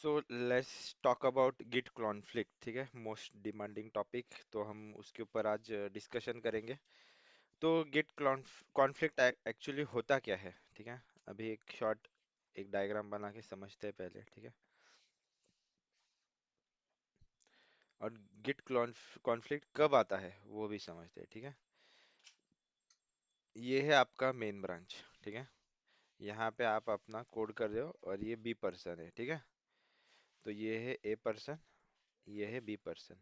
So let's talk about git conflict. ठीक है, most demanding topic, तो हम उसके ऊपर आज डिस्कशन करेंगे। तो गिट कॉन्फ्लिक्ट एक्चुअली होता क्या है? ठीक है, अभी एक डायग्राम बना के समझते हैं पहले। ठीक है, और गिट कॉन्फ्लिक्ट कब आता है वो भी समझते हैं। ठीक है, ये है आपका मेन ब्रांच। ठीक है, यहाँ पे आप अपना कोड कर रहे हो और ये बी पर्सन है। ठीक है, तो ये है ए पर्सन, ये है बी पर्सन।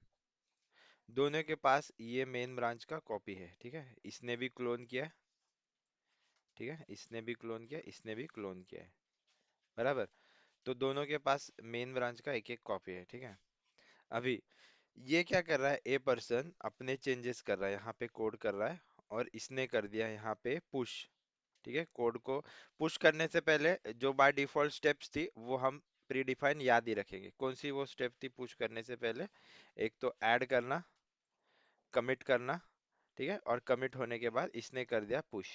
दोनों के पास ये मेन ब्रांच का कॉपी है। ठीक है, इसने भी क्लोन किया है। ठीक है, इसने भी क्लोन किया, इसने भी क्लोन किया है। बराबर। तो दोनों के पास मेन ब्रांच का एक एक कॉपी है। ठीक है, अभी ये क्या कर रहा है, ए पर्सन अपने चेंजेस कर रहा है, यहाँ पे कोड कर रहा है, और इसने कर दिया यहाँ पे पुश। ठीक है, कोड को पुश करने से पहले जो बाय डिफॉल्ट स्टेप्स थी वो हम प्री डिफाइन याद ही रखेंगे। कौन सी वो स्टेप थी पुश करने से पहले? एक तो ऐड करना, कमिट करना। ठीक है, और कमिट होने के बाद इसने कर दिया पुश।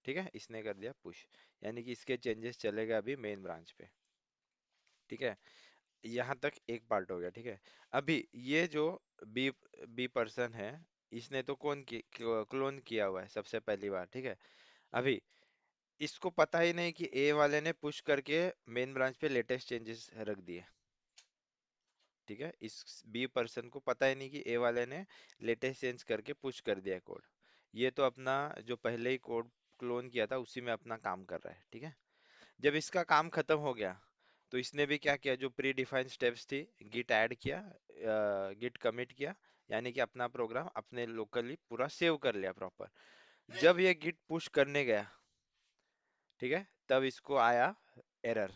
ठीक है, इसने कर दिया पुश, यानी कि इसके चेंजेस चलेगा अभी मेन ब्रांच पे। ठीक है, यहाँ तक एक पार्ट हो गया। ठीक है, अभी ये जो बी बी पर्सन है, इसने तो क्लोन किया हुआ है सबसे पहली बार। ठीक है, अभी इसको पता ही नहीं कि ए वाले ने पुश करके मेन ब्रांच पे लेटेस्ट चेंजेस रख दिए। ठीक है, इस बी पर्सन को पता ही नहीं कि ए वाले ने लेटेस्ट चेंज करके पुश कर दिया कोड। ये तो अपना जो पहले ही कोड क्लोन किया था उसी में अपना काम कर रहा है। ठीक है, जब इसका काम खत्म हो गया तो इसने भी क्या किया, जो प्री डिफाइंड स्टेप्स थी, गिट ऐड किया, गिट कमिट किया, यानी कि अपना प्रोग्राम अपने लोकली पूरा सेव कर लिया प्रॉपर। जब ये गिट पुश करने गया, ठीक है, तब इसको आया एरर।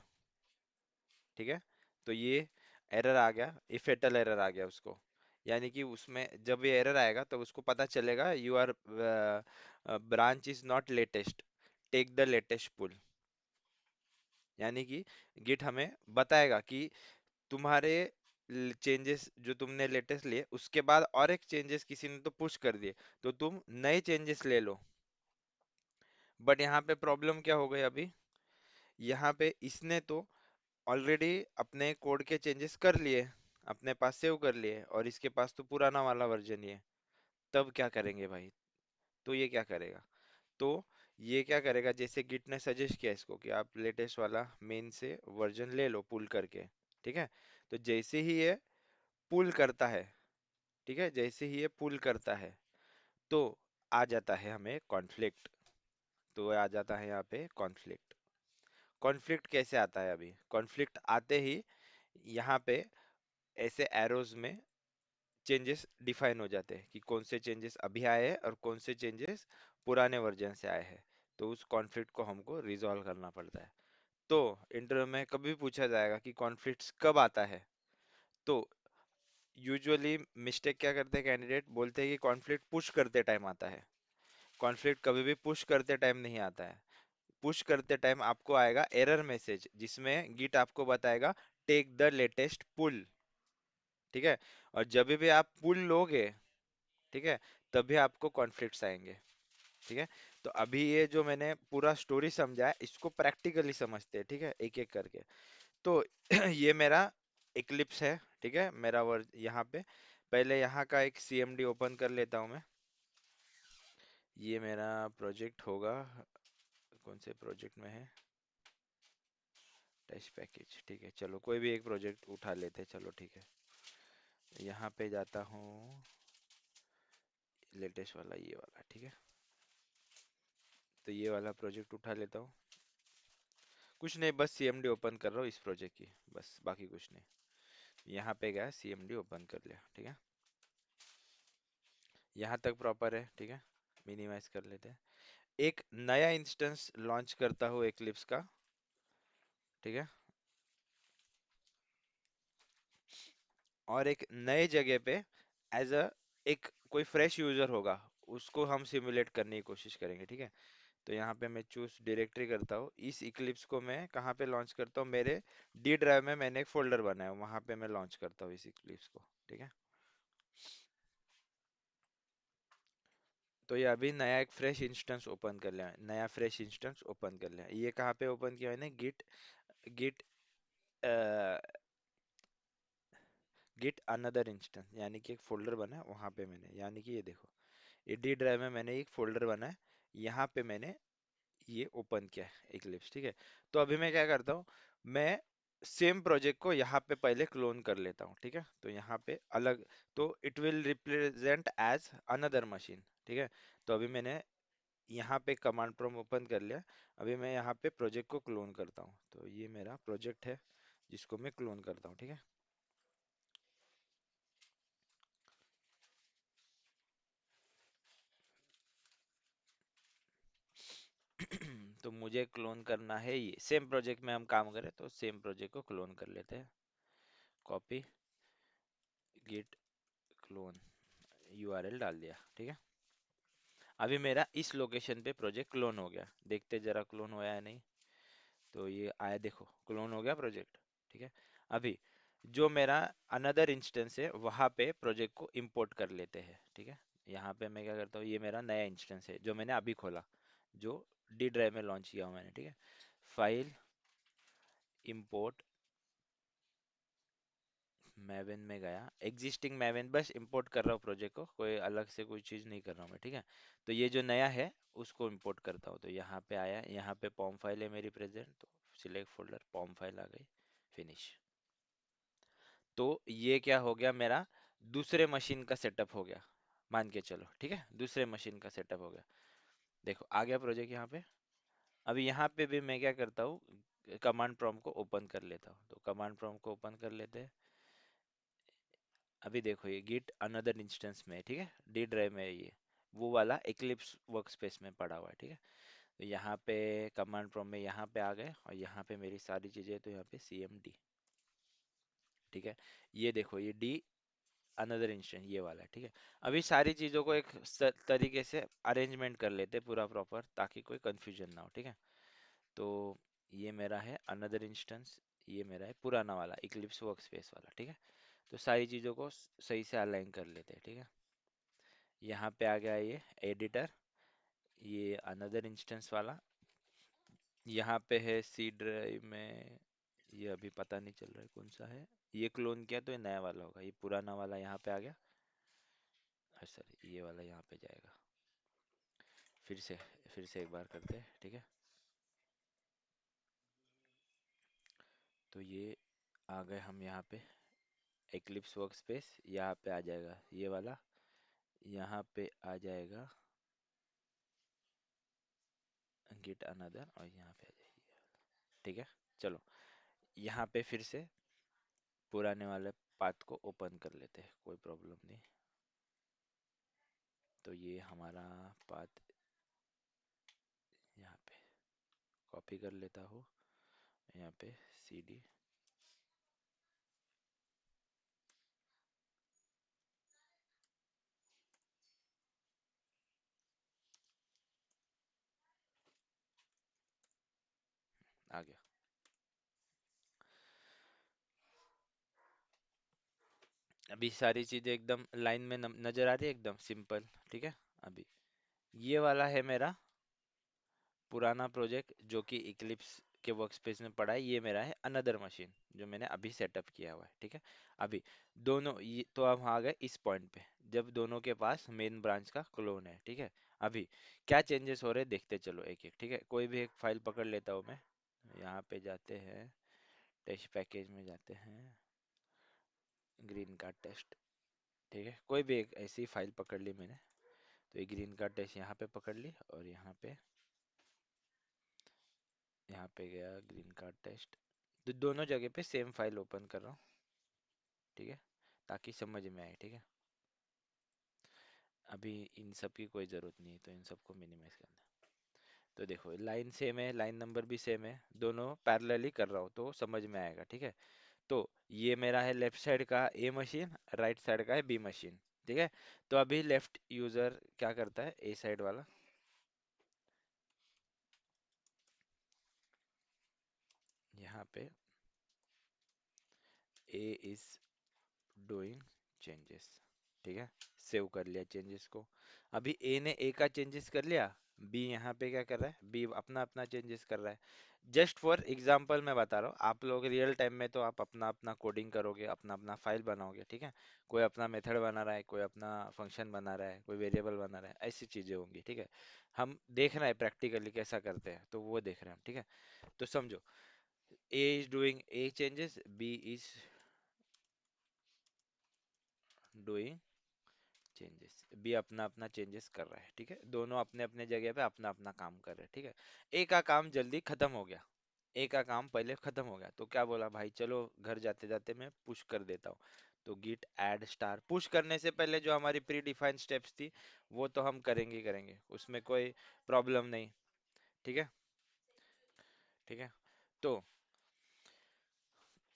ठीक है, तो ये एरर आ गया, ये फेटल एरर आ गया उसको। यानी कि उसमें जब ये एरर आएगा तब उसको पता चलेगा your branch is not latest, take the latest pull. यानी कि गिट हमें बताएगा कि तुम्हारे चेंजेस जो तुमने लेटेस्ट लिए उसके बाद और एक चेंजेस किसी ने तो पुश कर दिए, तो तुम नए चेंजेस ले लो। बट यहाँ पे प्रॉब्लम क्या हो गई अभी, यहाँ पे इसने तो ऑलरेडी अपने कोड के चेंजेस कर लिए, अपने पास सेव कर लिए, और इसके पास तो पुराना वाला वर्जन ही है। तब क्या करेंगे भाई? तो ये क्या करेगा, तो ये क्या करेगा, जैसे गिट ने सजेस्ट किया इसको कि आप लेटेस्ट वाला मेन से वर्जन ले लो पुल करके। ठीक है, तो जैसे ही ये पुल करता है, ठीक है, जैसे ही ये पुल करता है, तो आ जाता है हमें कॉन्फ्लिक्ट। तो आ जाता है यहाँ पे कॉन्फ्लिक्ट। कॉन्फ्लिक्ट कैसे आता है? अभी कॉन्फ्लिक्ट आते ही यहाँ पे ऐसे एरोज में चेंजेस डिफाइन हो जाते हैं कि कौन से चेंजेस अभी आए हैं और कौन से चेंजेस पुराने वर्जन से आए हैं। तो उस कॉन्फ्लिक्ट को हमको रिजॉल्व करना पड़ता है। तो इंटरव्यू में कभी पूछा जाएगा कि कॉन्फ्लिक्ट्स कब आता है, तो यूजुअली मिस्टेक क्या करते हैं कैंडिडेट, बोलते हैं कि कॉन्फ्लिक्ट पुश करते टाइम आता है। कॉन्फ्लिक्ट कभी भी पुश करते टाइम नहीं आता है। पुश करते टाइम आपको आएगा एरर मैसेज, जिसमें गिट आपको बताएगा टेक द लेटेस्ट पुल। ठीक है, और जब भी आप पुल लोगे, ठीक है, तभी आपको कॉन्फ्लिक्ट्स आएंगे। ठीक है, तो अभी ये जो मैंने पूरा स्टोरी समझा है इसको प्रैक्टिकली समझते हैं। ठीक है, एक एक करके। तो ये मेरा इक्लिप्स है। ठीक है, मेरा वर्ड यहाँ पे, पहले यहाँ का एक सीएमडी ओपन कर लेता हूँ मैं। ये मेरा प्रोजेक्ट होगा, कौन से प्रोजेक्ट में है, टेस्ट पैकेज। ठीक है, चलो कोई भी एक प्रोजेक्ट उठा लेते हैं, चलो ठीक है। यहाँ पे जाता हूँ, लेटेस्ट वाला ये वाला। ठीक है, तो ये वाला प्रोजेक्ट उठा लेता हूँ। कुछ नहीं, बस सीएमडी ओपन कर रहा हूँ इस प्रोजेक्ट की, बस बाकी कुछ नहीं। यहाँ पे गया, सीएमडी ओपन कर लिया। ठीक है, यहाँ तक प्रॉपर है। ठीक है, मिनिमाइज कर लेते हैं। एक नया इंस्टेंस लॉन्च करता हूँ एक्लिप्स का। ठीक है, और एक नए जगह पे एज अ एक कोई फ्रेश यूजर होगा, उसको हम सिमुलेट करने की कोशिश करेंगे। ठीक है, तो यहाँ पे मैं चूज डायरेक्टरी करता हूँ। इस इक्लिप्स को मैं कहाँ पे लॉन्च करता हूँ, मेरे डी ड्राइव में मैंने एक फोल्डर बनाया है, वहां पे मैं लॉन्च करता हूँ इस इक्लिप्स को। ठीक है, तो ये अभी नया एक फ्रेश इंस्टेंस ओपन कर लिया, नया फ्रेश इंस्टेंस ओपन कर लिया। ये कहाँ पे ओपन किया मैंने, git git git another instance, यानी कि एक फोल्डर बना है वहां पे मैंने, यानी कि ये देखो, ये डी ड्राइव में मैंने एक फोल्डर बना है, यहाँ पे मैंने ये ओपन किया है इक्लिप्स, ठीक है। तो अभी मैं क्या करता हूँ, मैं सेम प्रोजेक्ट को यहाँ पे पहले क्लोन कर लेता हूँ, ठीक है। तो यहाँ पे अलग, तो it will represent as another machine, ठीक है। तो अभी मैंने यहाँ पे कमांड प्रॉम्प्ट ओपन कर लिया। अभी मैं यहाँ पे प्रोजेक्ट को क्लोन करता हूँ, तो ये मेरा प्रोजेक्ट है जिसको मैं क्लोन करता हूँ, ठीक है। तो मुझे क्लोन करना है, ये सेम प्रोजेक्ट में हम काम करें तो सेम प्रोजेक्ट को क्लोन कर लेते हैं। कॉपी गिट क्लोन, यूआरएल डाल दिया, ठीक है। अभी मेरा इस लोकेशन पे प्रोजेक्ट क्लोन हो गया, देखते जरा क्लोन हुआ है नहीं। तो ये आया, देखो क्लोन हो गया प्रोजेक्ट, ठीक है। अभी जो मेरा अनदर इंस्टेंस है वहां पे प्रोजेक्ट को इंपोर्ट कर लेते हैं, ठीक है। यहाँ पे मैं क्या करता हूँ, ये मेरा नया इंस्टेंस है जो मैंने अभी खोला, जो डी ड्राइव में लॉन्च किया हूँ मैंने, ठीक है। फाइल इंपोर्ट मैवन में गया, एग्जिस्टिंग मैवन बस इंपोर्ट कर रहा हूँ प्रोजेक्ट को, कोई अलग से कोई चीज़ नहीं कर रहा हूँ मैं, ठीक है। तो ये जो नया है उसको इंपोर्ट करता हूँ, तो यहाँ पे आया, यहाँ पे पॉम फाइल है मेरी प्रेजेंट, तो सिलेक्ट फोल्डर, पॉम फाइल आ गई, फिनिश। तो ये क्या हो गया मेरा, दूसरे मशीन का सेटअप हो गया, मान के चलो, ठीक है, दूसरे मशीन का सेटअप हो गया। देखो आ गया प्रोजेक्ट यहाँ पे। अभी यहाँ पे भी मैं क्या करता हूँ, कमांड प्रॉम्प्ट को ओपन कर लेता हूँ, तो कमांड प्रॉम्प्ट को ओपन कर लेते हैं। अभी देखो ये गिट अनदर इंस्टेंस में है, ठीक है, डी ड्राइव में है ये, वो वाला इक्लिप्स वर्कस्पेस में पड़ा हुआ है, ठीक है। तो यहाँ पे कमांड प्रॉम्प्ट में यहाँ पे आ गए, और यहाँ पे मेरी सारी चीजें, तो यहाँ पे CMD, ठीक है। ये देखो ये डी अनदर इंस्टेंस ये वाला है, ठीक है। अभी सारी चीजों को एक तरीके से अरेंजमेंट कर लेते हैं पूरा प्रॉपर, ताकि कोई कंफ्यूजन ना हो, ठीक है। तो ये मेरा है अनदर इंस्टेंस, ये मेरा है पुराना वाला इक्लिप्स वर्कस्पेस वाला, ठीक है। तो सारी चीजों को सही से अलाइन कर लेते हैं, ठीक है। यहाँ पे आ गया ये एडिटर, ये अनदर इंस्टेंस वाला, यहाँ पे है सी ड्राइव में, ये अभी पता नहीं चल रहा है कौन सा है। ये क्लोन किया तो ये नया वाला होगा, ये पुराना वाला यहाँ पे आ गया। सर ये वाला यहाँ पे जाएगा, फिर से फिर से एक बार करते हैं, ठीक है। तो ये आ गए हम यहाँ पे Eclipse वर्कस्पेस, यहाँ पे आ जाएगा ये वाला, यहाँ पे आ जाएगा गिट अनदर, और यहाँ पे आ जाएगी, ठीक है। चलो यहाँ पे फिर से पुराने वाले पाथ को ओपन कर लेते हैं, कोई प्रॉब्लम नहीं। तो ये हमारा पाथ यहाँ पे कॉपी कर लेता हूँ, यहाँ पे CD आ गया। अभी सारी चीजें एकदम लाइन में नजर आ रही है, एकदम सिंपल, ठीक है। अभी ये वाला है मेरा पुराना प्रोजेक्ट जो कि इक्लिप्स के वर्कस्पेस में पड़ा है, ये मेरा है अनदर मशीन जो मैंने अभी सेटअप किया हुआ है, ठीक है। अभी दोनों ये तो अब आ गए इस पॉइंट पे, जब दोनों के पास मेन ब्रांच का क्लोन है, ठीक है। अभी क्या चेंजेस हो रहे हैं देखते चलो एक एक, ठीक है। कोई भी एक फाइल पकड़ लेता हूँ मैं, यहाँ पे जाते हैं, टेस्ट पैकेज में जाते हैं, ग्रीन कार्ड टेस्ट, ठीक है। कोई भी एक ऐसी फाइल पकड़ ली मैंने, तो ये ग्रीन कार्ड टेस्ट यहाँ पे पकड़ ली, और यहाँ पे गया ग्रीन कार्ड टेस्ट। तो दोनों जगह पे सेम फाइल ओपन कर रहा हूँ, ठीक है, ताकि समझ में आए, ठीक है। अभी इन सब की कोई ज़रूरत नहीं है, तो इन सबको मिनिमाइज करना है। तो देखो लाइन सेम है, लाइन नंबर भी सेम है, दोनों पैरेलली कर रहा हूँ तो समझ में आएगा, ठीक है। तो ये मेरा है लेफ्ट साइड का ए मशीन, राइट साइड का है बी मशीन, ठीक है। तो अभी लेफ्ट यूजर क्या करता है, ए साइड वाला, यहाँ पे ए इज डूइंग चेंजेस, ठीक है। सेव कर लिया चेंजेस को। अभी ए ने ए का चेंजेस कर लिया, बी यहाँ पे क्या कर रहा है, बी अपना अपना चेंजेस कर रहा है। जस्ट फॉर एग्जांपल मैं बता रहा हूँ, आप लोग रियल टाइम में तो आप अपना अपना कोडिंग करोगे, अपना अपना फाइल बनाओगे, ठीक है। कोई अपना मेथड बना रहा है, कोई अपना फंक्शन बना रहा है, कोई वेरिएबल बना रहा है, ऐसी चीजें होंगी, ठीक है। हम देख रहे हैं प्रैक्टिकली कैसा करते हैं, तो वो देख रहे हैं हम, ठीक है। तो समझो, A is doing a changes, B is doing changes, B अपना अपना चेंजेस कर रहा है, ठीक है। दोनों अपने अपने जगह पे अपना अपना काम कर रहे हैं, ठीक है। ए का काम जल्दी खत्म हो गया, ए का काम पहले खत्म हो गया, तो क्या बोला भाई, चलो घर जाते जाते मैं पुश कर देता हूँ। तो गिट ऐड स्टार, पुश करने से पहले जो हमारी प्री डिफाइंड स्टेप्स थी वो तो हम करेंगे ही करेंगे, उसमें कोई प्रॉब्लम नहीं, ठीक है। ठीक है, तो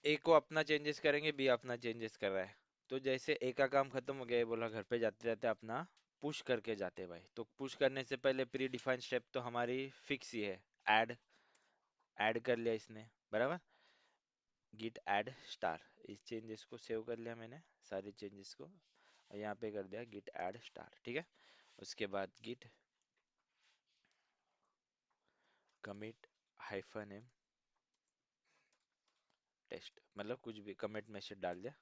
ए को अपना चेंजेस करेंगे, बी अपना चेंजेस कर रहा है। तो जैसे ए का काम खत्म हो गया, ये बोला घर पे जाते जाते अपना पुश करके जाते भाई, तो पुश करने से पहले प्री डिफाइंड स्टेप तो हमारी फिक्स ही है, ऐड, ऐड कर लिया इसने, बराबर। गिट ऐड स्टार, इस चेंजेस को सेव कर लिया मैंने, सारे चेंजेस को, और यहाँ पे कर दिया गिट ऐड स्टार, ठीक है। उसके बाद git commit hyphen M test, मतलब कुछ भी कमिट मैसेज डाल दिया,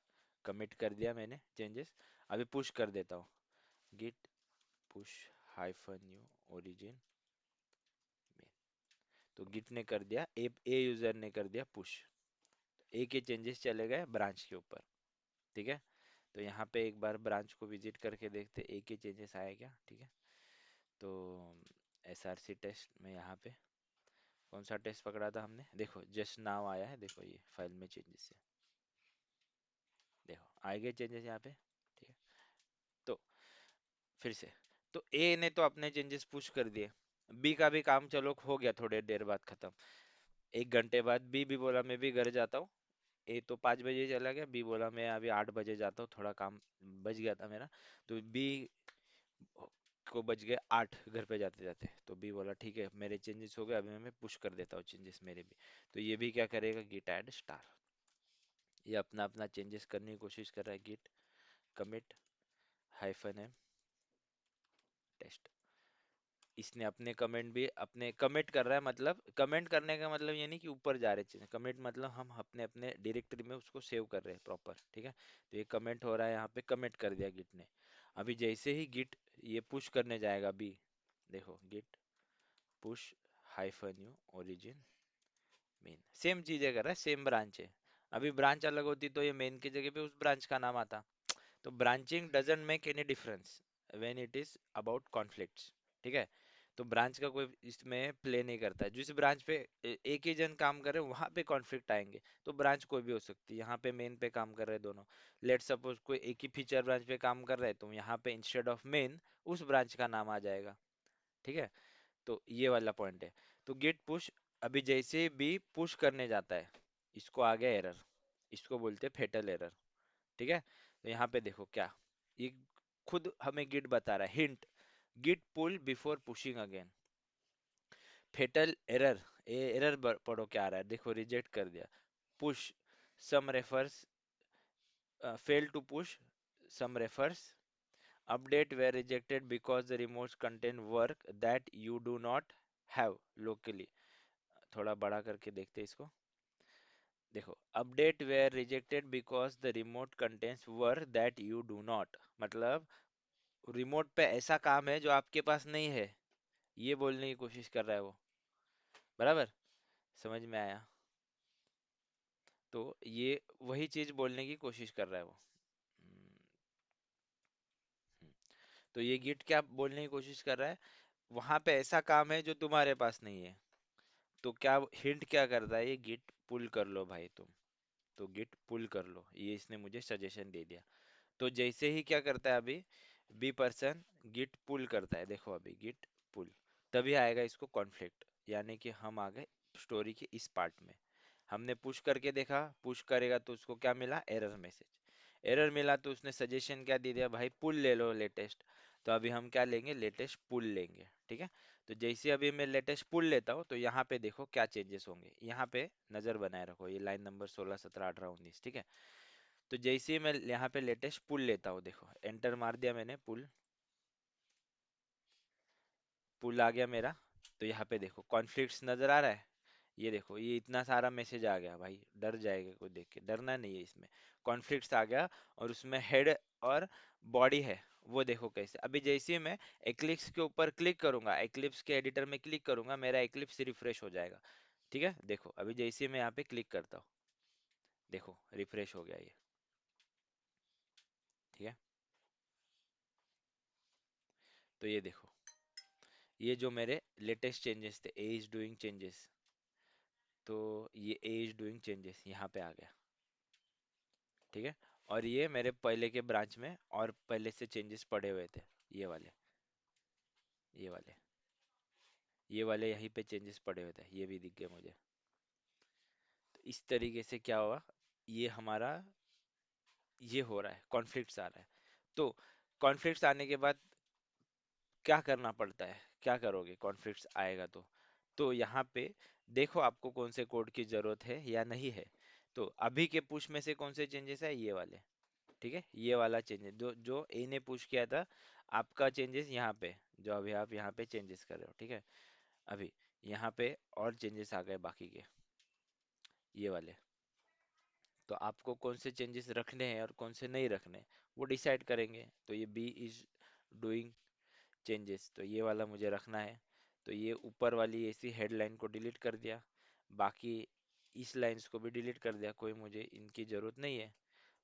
कमिट कर दिया मैंने चेंजेस। अभी पुश कर देता हूँ, git push hyphen u origin main. तो गिट ने कर दिया, ए यूजर ने कर दिया पुश, ए के चेंजेस चले गए ब्रांच के ऊपर, ठीक है। तो यहाँ पे एक बार ब्रांच को विजिट करके देखते ए के चेंजेस आए क्या, ठीक है। तो SRC टेस्ट में यहाँ पे कौन सा टेस्ट पकड़ा था हमने, देखो जस्ट नाउ आया है, देखो ये फाइल में चेंजेस है, देखो आए गए चेंजेस यहाँ पे, ठीक है। तो फिर से, तो ए ने तो अपने चेंजेस पुश कर दिए, बी का भी काम चलो हो गया थोड़ी देर बाद खत्म। 1 घंटे बाद बी भी बोला मैं भी घर जाता हूँ, ए तो 5 बजे चला गया, बी बोला मैं अभी 8 बजे जाता हूँ, थोड़ा काम बच गया था मेरा। तो बी को बज गए 8 घर पे जाते जाते, तो बी बोला ठीक है मेरे चेंजेस हो गए, अभी मैं पुश कर देता हूँ चेंजेस मेरे भी। तो ये भी क्या करेगा, गिट ऐड स्टार, ये अपना अपना चेंजेस करने की कोशिश कर रहा है, git commit hyphen M test. इसने अपने कमेंट भी अपने कमिट कर रहा है, मतलब कमेंट करने का मतलब ये नहीं कि ऊपर जा रहे चीजें, कमिट मतलब हम अपने अपने डायरेक्टरी में उसको सेव कर रहे हैं प्रॉपर, ठीक है। तो ये कमेंट हो रहा है, यहाँ पे कमिट कर दिया गिट ने। अभी जैसे ही गिट ये पुश करने जाएगा बी, देखो git push hyphen u origin main, same चीजें कर रहा है, सेम ब्रांच है। अभी ब्रांच अलग होती तो ये मेन की जगह पे उस ब्रांच का नाम आता। तो branching doesn't make any difference when it is about conflicts, ठीक है। तो ब्रांच का कोई इसमें प्ले नहीं करता है, जिस ब्रांच पे एक ही जन काम कर रहे हैं वहां पे कॉन्फ्लिक्ट आएंगे, तो ब्रांच कोई भी हो सकती है। यहाँ पे मेन पे काम कर रहे हैं दोनों, लेट सपोज कोई एक ही फीचर ब्रांच पे काम कर रहा है, तो यहाँ पे इंस्टेड ऑफ मेन उस ब्रांच का नाम आ जाएगा, ठीक है। तो ये वाला पॉइंट है। तो गेट पुश, अभी जैसे भी पुश करने जाता है, इसको आ गया एरर, इसको बोलते हैं फेटल एरर, ठीक है। तो यहाँ पे देखो क्या, ये खुद हमें गिट बता रहा है, hint, git pull before pushing again, fatal error, error पढ़ो क्या आ रहा है, देखो रिजेक्ट कर दिया, push some refs, fail to push some refs, update were rejected because the remotes contain work that you do not have locally। थोड़ा बड़ा करके देखते हैं इसको, देखो update were rejected because the remote contains work that you do not, मतलब remote पे ऐसा काम है जो आपके पास नहीं है, ये बोलने की कोशिश कर रहा है वो, बराबर, समझ में आया। तो ये वही चीज बोलने की कोशिश कर रहा है वो। हम्म, हम्म। तो ये गिट क्या बोलने की कोशिश कर रहा है, वहां पे ऐसा काम है जो तुम्हारे पास नहीं है। तो क्या हिंट क्या करता है, ये गिट पुल कर लो भाई तुम, तो गिट पुल कर लो, ये इसने मुझे सजेशन दे दिया। तो जैसे ही क्या करता है अभी, बी पर्सन गिट पुल करता है, देखो अभी गिट पुल, तभी आएगा इसको कॉन्फ्लिक्ट, यानी कि हम आ गए स्टोरी के इस पार्ट में। हमने पुश करके देखा, पुश करेगा तो उसको क्या मिला, एरर मैसेज, एरर मिला तो उसने सजेशन क्या दे दिया भाई, पुल ले लो लेटेस्ट। तो अभी हम क्या लेंगे, लेटेस्ट पुल लेंगे, ठीक है। तो जैसे अभी मैं लेटेस्ट पुल लेता हूँ, तो यहाँ पे देखो क्या चेंजेस होंगे, यहाँ पे नजर बनाए रखो, ये लाइन नंबर 16 17 18 19, ठीक है। तो जैसे ही मैं यहाँ पे लेटेस्ट पुल लेता हूँ, देखो एंटर मार दिया मैंने पुल, पुल आ गया मेरा। तो यहाँ पे देखो कॉन्फ्लिक्ट्स नजर आ रहा है। ये देखो ये इतना सारा मैसेज आ गया भाई, डर जाएगा कोई देख के, डरना नहीं है इसमें। कॉन्फ्लिक्ट्स आ गया और उसमें हेड और बॉडी है। वो देखो कैसे, अभी जैसे ही मैं एक्लिप्स के ऊपर क्लिक करूंगा, एक्लिप्स के एडिटर में क्लिक करूंगा, मेरा एक्लिप्स रिफ्रेश हो जाएगा। ठीक है, देखो अभी जैसे ही मैं यहाँ पे क्लिक करता हूँ, देखो रिफ्रेश हो गया ये। ठीक है, तो ये देखो, ये जो मेरे लेटेस्ट चेंजेस थे, ए इज डूइंग चेंजेस, तो ये ए इज डूइंग चेंजेस यहाँ पे आ गया। ठीक है, और ये मेरे पहले के ब्रांच में और पहले से चेंजेस पड़े हुए थे, ये वाले, ये वाले, ये वाले यहीं पे चेंजेस पड़े हुए थे, ये भी दिख गए मुझे। तो इस तरीके से क्या हुआ, ये हमारा ये हो रहा है, कॉन्फ्लिक्ट्स आ रहा है। तो कॉन्फ्लिक्ट्स आने के बाद क्या करना पड़ता है, क्या करोगे कॉन्फ्लिक्ट्स आएगा तो यहाँ पे देखो आपको कौन से कोड की जरूरत है या नहीं है। तो अभी के पुश में से कौन से चेंजेस है, ये वाले। ठीक है, ये वाला चेंजेस जो जो ए ने पुश किया था, आपका चेंजेस यहाँ पे, जो अभी आप यहाँ पे चेंजेस कर रहे हो। ठीक है, अभी यहाँ पे और चेंजेस आ गए बाकी के, ये वाले। तो आपको कौन से चेंजेस रखने हैं और कौन से नहीं रखने, वो डिसाइड करेंगे। तो ये बी इज डूइंग चेंजेस, तो ये वाला मुझे रखना है। तो ये ऊपर वाली ऐसी हेडलाइन को डिलीट कर दिया, बाकी इस लाइंस को भी डिलीट कर दिया, कोई मुझे इनकी जरूरत नहीं है।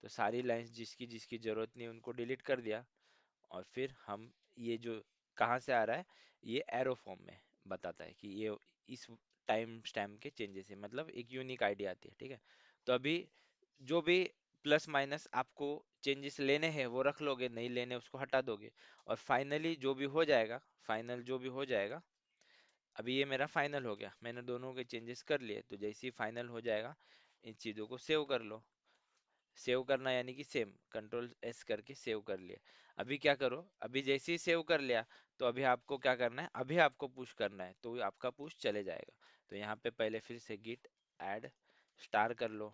तो सारी लाइंस जिसकी जिसकी जरूरत नहीं उनको डिलीट कर दिया। और फिर हम ये जो कहाँ से आ रहा है, ये एरो फॉर्म में बताता है कि ये इस टाइम स्टैम्प के चेंजेस है, मतलब एक यूनिक आईडी आती है। ठीक है, तो अभी जो भी प्लस माइनस आपको चेंजेस लेने हैं वो रख लोगे, नहीं लेने उसको हटा दोगे। और फाइनली जो भी हो जाएगा, फाइनल जो भी हो जाएगा, अभी ये मेरा फाइनल हो गया, मैंने दोनों के चेंजेस कर लिए। तो जैसे ही फाइनल हो जाएगा, इन चीज़ों को सेव कर लो। सेव करना यानी कि सेम कंट्रोल एस करके सेव कर लिया। अभी क्या करो, अभी जैसे ही सेव कर लिया, तो अभी आपको क्या करना है, अभी आपको पुश करना है, तो आपका पुश चले जाएगा। तो यहाँ पे पहले फिर से गिट ऐड स्टार कर लो,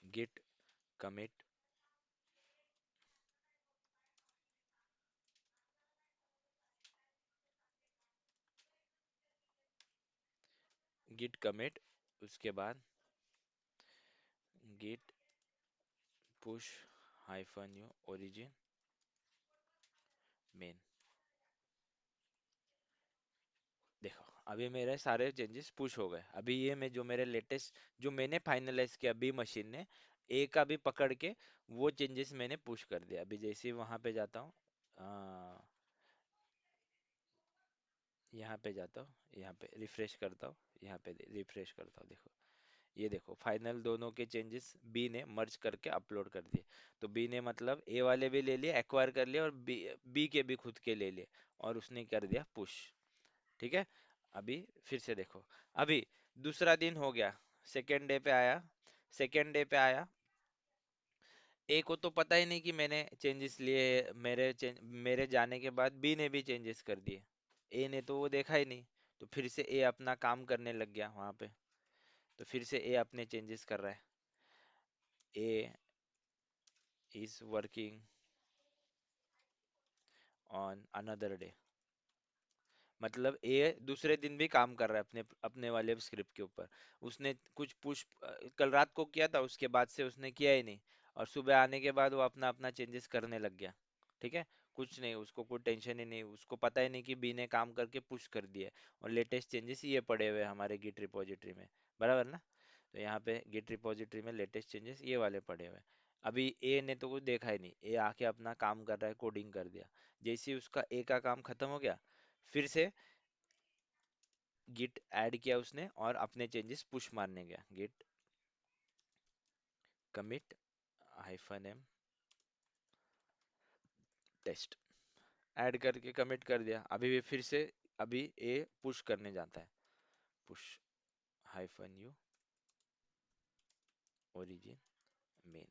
गिट कमिट, गिट कमिट, उसके बाद git push hyphen u origin main. देखो अभी मेरे सारे चेंजेस पुश हो गए। अभी ये मैं जो मेरे लेटेस्ट जो मैंने फाइनलाइज किया अभी मशीन ने, ए का भी पकड़ के वो चेंजेस मैंने पुश कर दिया। अभी जैसे ही वहां पे जाता हूँ, आ, यहाँ पे जाता हूँ, यहाँ पे रिफ्रेश करता हूँ, यहाँ पे रिफ्रेश करता हूँ, देखो ये देखो फाइनल दोनों के चेंजेस बी ने मर्ज करके अपलोड कर दिए। तो बी ने मतलब ए वाले भी ले लिए, एक्वायर कर लिए, और बी के भी खुद के ले लिए, और उसने कर दिया पुश। ठीक है, अभी फिर से देखो, अभी दूसरा दिन हो गया, सेकेंड डे पे आया, सेकेंड डे पे आया, ए को तो पता ही नहीं कि मैंने चेंजेस लिए, मेरे जाने के बाद बी ने भी चेंजेस कर दिए, ए ने तो वो देखा ही नहीं। तो फिर से ए अपना काम करने लग गया वहां पे। तो फिर से ए अपने चेंजेस कर रहा है, A is working on another day, मतलब ये दूसरे दिन भी काम कर रहा है अपने अपने वाले स्क्रिप्ट के ऊपर। उसने कुछ पुश कल रात को किया था, उसके बाद से उसने किया ही नहीं, और सुबह आने के बाद वो अपना अपना चेंजेस करने लग गया। ठीक है, कुछ नहीं, उसको कोई टेंशन ही नहीं, उसको पता ही नहीं कि बी ने काम करके पुश कर दिया। और लेटेस्ट चेंजेस ये पड़े हुए हैं हमारे गिट रिपोजिटरी में, बराबर ना। तो यहाँ पे गिट रिपोजिटरी में लेटेस्ट चेंजेस ये वाले पड़े हुए हैं। अभी ए ने तो कुछ देखा ही नहीं, ए आके अपना काम कर रहा है, कोडिंग कर दिया। जैसे ही उसका ए का काम खत्म हो गया, फिर से गिट ऐड किया उसने और अपने चेंजेस पुश मारने गया, git commit hyphen M test, add करके कमिट कर दिया। अभी भी फिर से अभी ए पुश करने जाता है, push hyphen u origin main.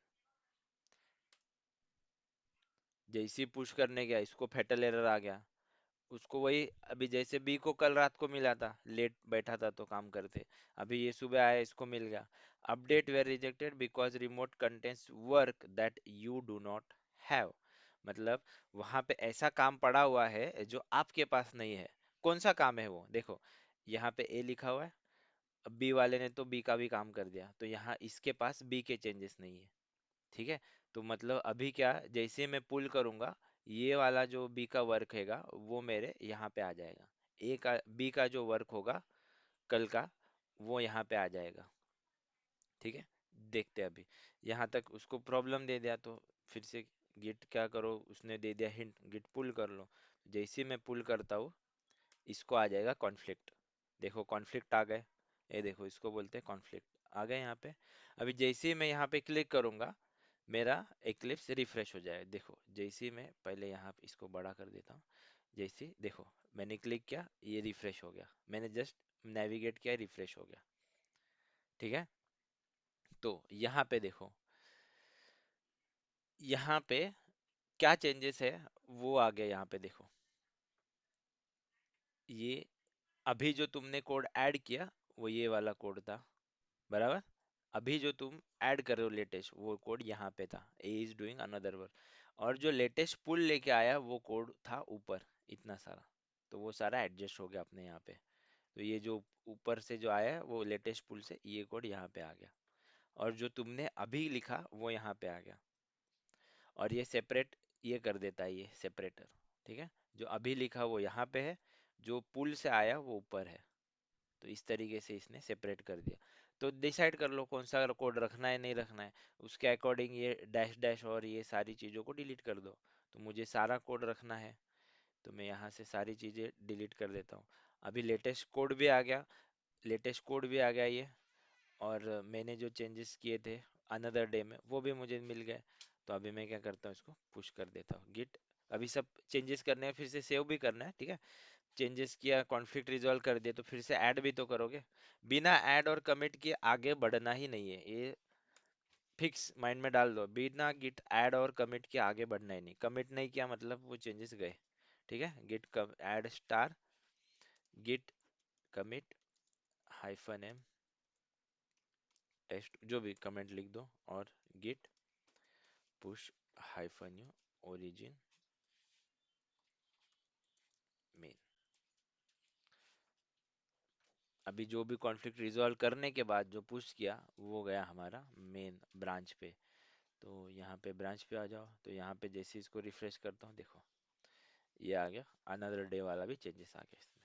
जैसे ही पुश करने गया, इसको फैटल एरर आ गया। उसको वही, अभी जैसे बी को कल रात को मिला था, लेट बैठा था तो काम करते, अभी ये सुबह आया इसको मिल गया, update were rejected because remote contents work that you do not have. मतलब वहां पे ऐसा काम पड़ा हुआ है जो आपके पास नहीं है। कौन सा काम है वो, देखो यहाँ पे ए लिखा हुआ है, अब बी वाले ने तो बी का भी काम कर दिया, तो यहाँ इसके पास बी के चेंजेस नहीं है। ठीक है, तो मतलब अभी क्या, जैसे मैं पुल करूंगा, ये वाला जो बी का वर्क हैगा वो मेरे यहाँ पे आ जाएगा। ए का बी का जो वर्क होगा कल का, वो यहाँ पे आ जाएगा। ठीक है, देखते हैं अभी। यहाँ तक उसको प्रॉब्लम दे दिया, तो फिर से गिट क्या करो, उसने दे दिया हिंट, गिट पुल कर लो। जैसे ही मैं पुल करता हूँ, इसको आ जाएगा कॉन्फ्लिक्ट। देखो कॉन्फ्लिक्ट आ गए, ये देखो इसको बोलते हैं कॉन्फ्लिक्ट, आ गए यहाँ पे। अभी जैसे ही मैं यहाँ पे क्लिक करूंगा, मेरा एक्लिप्स रिफ्रेश हो जाएगा। देखो जैसे ही मैं पहले यहाँ पे इसको बड़ा कर देता हूँ, जैसे ही देखो मैंने क्लिक किया, ये रिफ्रेश हो गया, मैंने जस्ट नेविगेट किया, रिफ्रेश हो गया। ठीक है, तो यहाँ पे देखो, यहाँ पे क्या चेंजेस है वो आ गया। यहाँ पे देखो, ये अभी जो तुमने कोड ऐड किया वो ये वाला कोड था, बराबर। अभी जो तुम ऐड कर रहे हो लेटेस्ट, वो कोड यहाँ पे था, ए इज डूइंग अनदर वर्क। और जो लेटेस्ट पुल लेके आया वो कोड था ऊपर, इतना सारा, तो वो सारा एडजस्ट हो गया अपने यहाँ पे। तो ये जो ऊपर से जो आया है वो लेटेस्ट पुल से ये कोड यहाँ पे आ गया, और जो तुमने अभी लिखा वो यहाँ पे आ गया। और ये सेपरेट, ये कर देता है ये सेपरेटर। ठीक है, जो अभी लिखा वो यहाँ पे है, जो पुल से आया वो ऊपर है। तो इस तरीके से इसने सेपरेट कर दिया। तो डिसाइड कर लो कौन सा कोड रखना है नहीं रखना है, उसके अकॉर्डिंग ये डैश डैश और ये सारी चीज़ों को डिलीट कर दो। तो मुझे सारा कोड रखना है, तो मैं यहाँ से सारी चीज़ें डिलीट कर देता हूँ। अभी लेटेस्ट कोड भी आ गया, लेटेस्ट कोड भी आ गया ये। और मैंने जो चेंजेस किए थे अनदर डे में वो भी मुझे मिल गए। तो अभी मैं क्या करता हूँ, इसको पुश कर देता हूँ गिट। अभी सब चेंजेस करने हैं, फिर से सेव भी करना है, ठीक है। चेंजेस किया, कॉन्फ्लिक्ट रिजॉल्व कर दिया, तो फिर से ऐड भी तो करोगे। बिना ऐड और कमिट के आगे बढ़ना ही नहीं है, ये फिक्स माइंड में डाल दो। बिना गिट ऐड और कमिट के आगे बढ़ना ही नहीं, कमिट नहीं किया मतलब वो चेंजेस गए। ठीक है, git add star, git commit hyphen M test, जो भी कमेंट लिख दो, और git push hyphen u origin main. अभी जो भी कॉन्फ्लिक्ट रिजॉल्व करने के बाद जो पुश किया वो गया हमारा मेन ब्रांच पे। तो यहाँ पे ब्रांच पे आ जाओ, तो यहाँ पे जैसे इसको रिफ्रेश करता हूँ, देखो ये आ गया, अनदर डे वाला भी चेंजेस आ गया इसमें।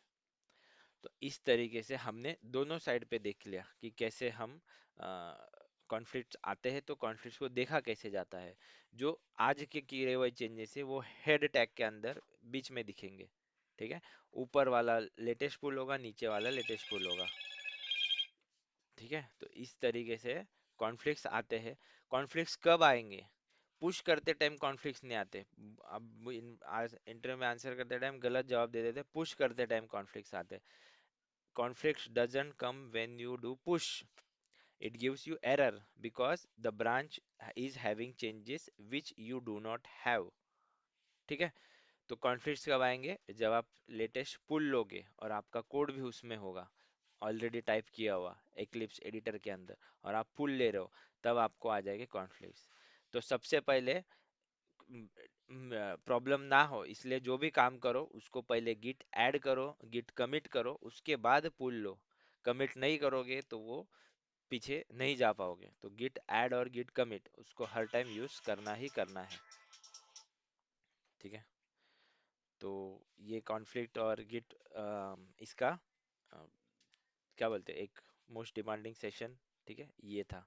तो इस तरीके से हमने दोनों साइड पे देख लिया कि कैसे हम कॉन्फ्लिक्ट्स आते हैं, तो कॉन्फ्लिक्ट्स को देखा कैसे जाता है। जो आज के किए हुए चेंजेस है वो हेड टैग के अंदर बीच में दिखेंगे। ठीक है, ऊपर वाला लेटेस्ट पुल होगा, नीचे वाला लेटेस्ट पुल होगा। ठीक है, तो इस तरीके से कॉन्फ्लिक्ट्स आते हैं। कॉन्फ्लिक्ट्स कब आएंगे, पुश करते टाइम कॉन्फ्लिक्ट्स नहीं आते। अब इंटरव्यू में आंसर करते टाइम गलत जवाब दे देते, पुश करते टाइम कॉन्फ्लिक्ट्स आते। Conflicts doesn't come when you do push. It gives you error because the branch is having changes which you do not have. ठीक है, तो कॉन्फ्लिक्ट्स कब आएंगे, जब आप लेटेस्ट पुल लोगे और आपका कोड भी उसमें होगा, ऑलरेडी टाइप किया हुआ एक्लिप्स एडिटर के अंदर, और आप पुल ले रहे हो, तब आपको आ जाएंगे कॉन्फ्लिक्ट्स। तो सबसे पहले प्रॉब्लम ना हो इसलिए जो भी काम करो उसको पहले गिट ऐड करो, गिट कमिट करो, उसके बाद पुल लो। कमिट नहीं करोगे तो वो पीछे नहीं जा पाओगे। तो गिट ऐड और गिट कमिट उसको हर टाइम यूज करना ही करना है। ठीक है, तो ये कॉन्फ्लिक्ट और गिट इसका अ, क्या बोलते हैं, एक मोस्ट डिमांडिंग सेशन, ठीक है, ये था।